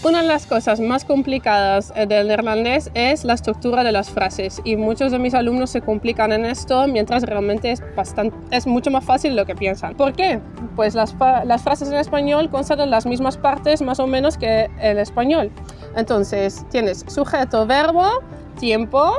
Una de las cosas más complicadas del neerlandés es la estructura de las frases y muchos de mis alumnos se complican en esto mientras realmente es mucho más fácil de lo que piensan. ¿Por qué? Pues las frases en español constan de las mismas partes más o menos que el español. Entonces tienes sujeto, verbo, tiempo,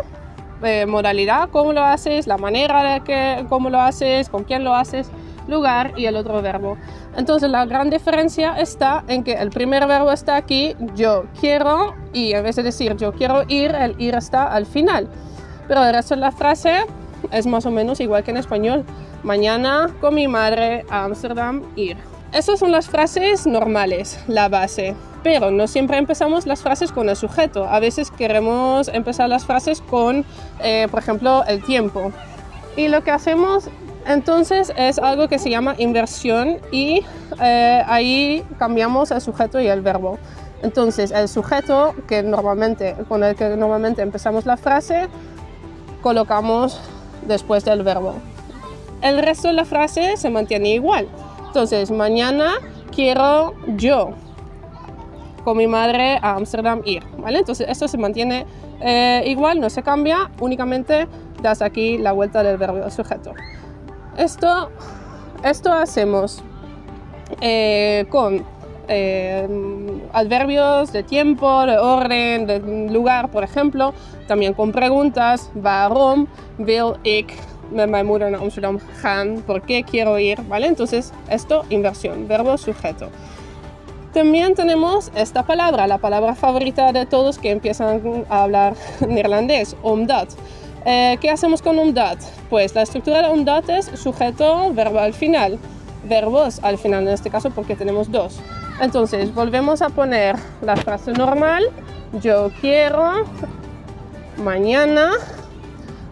modalidad, cómo lo haces, la manera de cómo lo haces, con quién lo haces, lugar y el otro verbo. Entonces la gran diferencia está en que el primer verbo está aquí, yo quiero, y en vez de decir yo quiero ir, el ir está al final. Pero el resto de la frase es más o menos igual que en español. Mañana con mi madre a Ámsterdam ir. Esas son las frases normales, la base. Pero no siempre empezamos las frases con el sujeto. A veces queremos empezar las frases con, por ejemplo, el tiempo. Y lo que hacemos entonces es algo que se llama inversión y ahí cambiamos el sujeto y el verbo. Entonces el sujeto con el que normalmente empezamos la frase colocamos después del verbo. El resto de la frase se mantiene igual. Entonces mañana quiero yo con mi madre a Ámsterdam ir, ¿vale? Entonces esto se mantiene igual, no se cambia, únicamente das aquí la vuelta del verbo al sujeto. Esto hacemos con adverbios de tiempo, de orden, de lugar, por ejemplo. También con preguntas, waarom wil ik met mijn moeder naar Amsterdam gaan? ¿Por qué quiero ir? ¿Vale? Entonces, esto, inversión, verbo, sujeto. También tenemos esta palabra, la palabra favorita de todos que empiezan a hablar neerlandés, omdat. ¿Qué hacemos con omdat? Pues la estructura de omdat es sujeto, verbo al final, verbos al final en este caso porque tenemos dos. Entonces volvemos a poner la frase normal, yo quiero mañana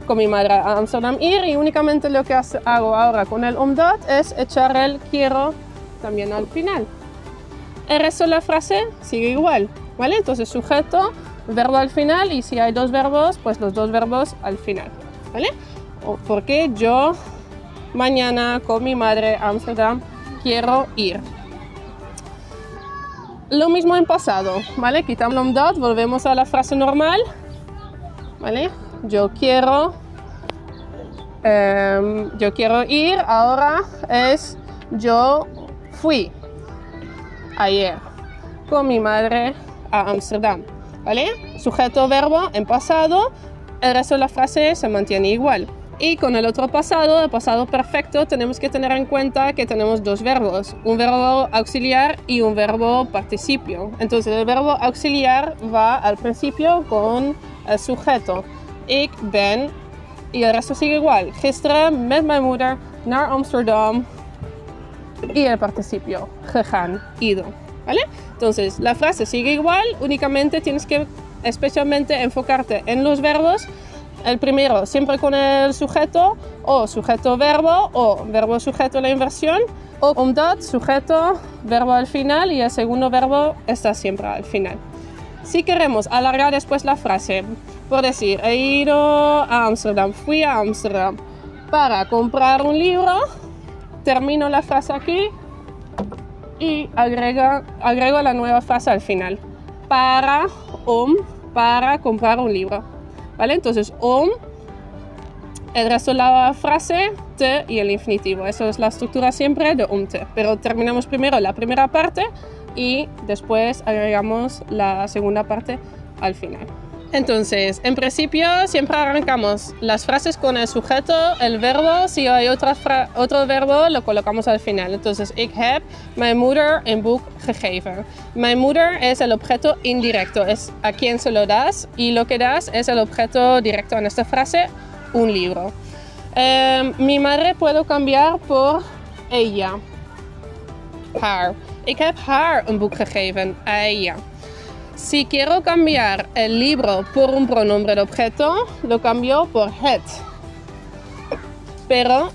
con mi madre a Ámsterdam ir, y únicamente lo que hago ahora con el omdat es echar el quiero también al final. El resto de la frase sigue igual, ¿vale? Entonces sujeto, verbo al final, y si hay dos verbos, pues los dos verbos al final, ¿vale? Porque yo mañana con mi madre a Ámsterdam quiero ir. Lo mismo en pasado, ¿vale? Quitamos el omdat, volvemos a la frase normal, ¿vale? Yo quiero ir, ahora es yo fui ayer con mi madre a Ámsterdam, ¿vale? Sujeto, verbo en pasado, el resto de la frase se mantiene igual. Y con el otro pasado, el pasado perfecto, tenemos que tener en cuenta que tenemos dos verbos, un verbo auxiliar y un verbo participio. Entonces el verbo auxiliar va al principio con el sujeto, ik ben, y el resto sigue igual, gisteren met mijn moeder naar Amsterdam, y el participio, gegaan, ido, ¿vale? Entonces la frase sigue igual, únicamente tienes que especialmente enfocarte en los verbos. El primero siempre con el sujeto, o sujeto-verbo, o verbo-sujeto la inversión, o omdat, sujeto, verbo al final, y el segundo verbo está siempre al final. Si queremos alargar después la frase, por decir, he ido a Ámsterdam, fui a Ámsterdam para comprar un libro, termino la frase aquí y agrego la nueva frase al final. Para comprar un libro. ¿Vale? Entonces, el resto de la frase, te y el infinitivo. Eso es la estructura siempre de te. Pero terminamos primero la primera parte y después agregamos la segunda parte al final. Entonces, en principio siempre arrancamos las frases con el sujeto, el verbo. Si hay otro verbo, lo colocamos al final. Entonces, ik heb mijn moeder een boek gegeven. Mijn moeder es el objeto indirecto, es a quien se lo das, y lo que das es el objeto directo en esta frase, un libro. Mi madre puedo cambiar por ella, haar. Ik heb haar een boek gegeven, a ella. Si quiero cambiar el libro por un pronombre de objeto, lo cambio por het. Pero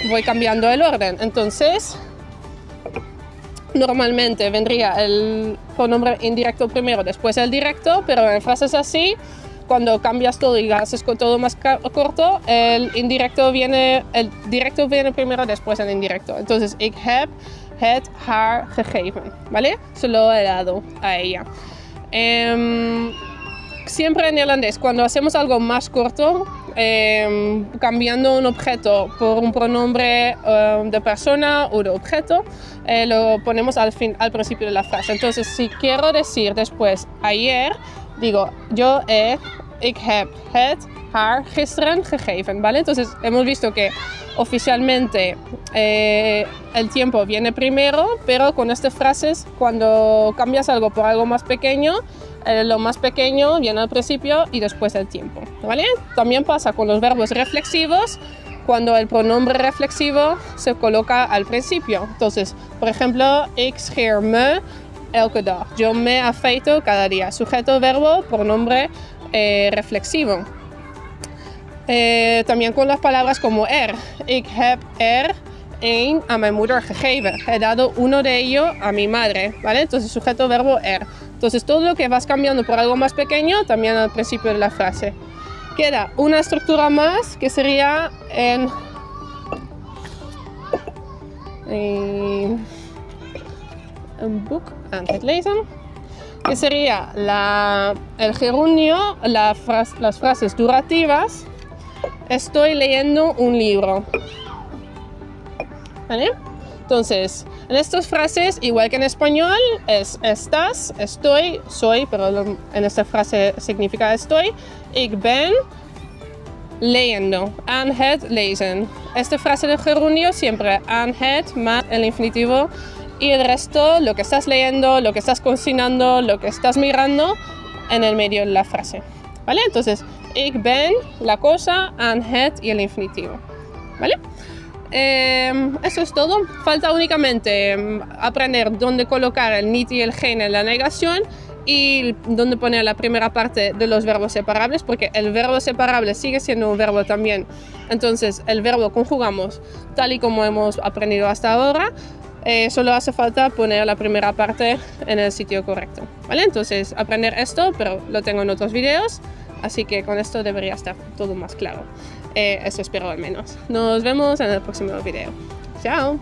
voy cambiando el orden. Entonces, normalmente vendría el pronombre indirecto primero, después el directo, pero en frases así, cuando cambias todo y haces todo más corto, el directo viene primero, después el indirecto. Entonces, ik heb het haar gegeven, ¿vale? Se lo he dado a ella. Siempre en irlandés, cuando hacemos algo más corto, cambiando un objeto por un pronombre de persona o de objeto, lo ponemos al principio de la frase. Entonces, si quiero decir después ayer, digo yo ik heb het haar gisteren gegeven, ¿vale? Entonces, hemos visto que oficialmente el tiempo viene primero, pero con estas frases, cuando cambias algo por algo más pequeño, lo más pequeño viene al principio y después el tiempo, ¿vale? También pasa con los verbos reflexivos, cuando el pronombre reflexivo se coloca al principio. Entonces, por ejemplo, ik scheer me elke dag. Yo me afeito cada día. Sujeto, verbo, pronombre reflexivo. También con las palabras como Ik heb een a mi moeder gegeven. He dado uno de ellos a mi madre, ¿vale? Entonces, sujeto, verbo, Entonces, todo lo que vas cambiando por algo más pequeño, también al principio de la frase. Queda una estructura más, que sería en un book aan het lezen, que sería el gerundio, las frases durativas. Estoy leyendo un libro, ¿vale? Entonces, en estas frases, igual que en español, es estás, estoy, soy, pero en esta frase significa estoy. Ik ben leyendo, aan het lezen. Esta frase de gerundio siempre aan het más el infinitivo y el resto, lo que estás leyendo, lo que estás cocinando, lo que estás mirando, en el medio de la frase, ¿vale? Entonces, ik ben, la cosa, aan het y el infinitivo, ¿vale? Eso es todo. Falta únicamente aprender dónde colocar el niet y el geen en la negación y dónde poner la primera parte de los verbos separables, porque el verbo separable sigue siendo un verbo también. Entonces, el verbo conjugamos tal y como hemos aprendido hasta ahora. Solo hace falta poner la primera parte en el sitio correcto, ¿vale? Entonces, aprender esto, pero lo tengo en otros videos, así que con esto debería estar todo más claro. Eso espero al menos. Nos vemos en el próximo video. ¡Chao!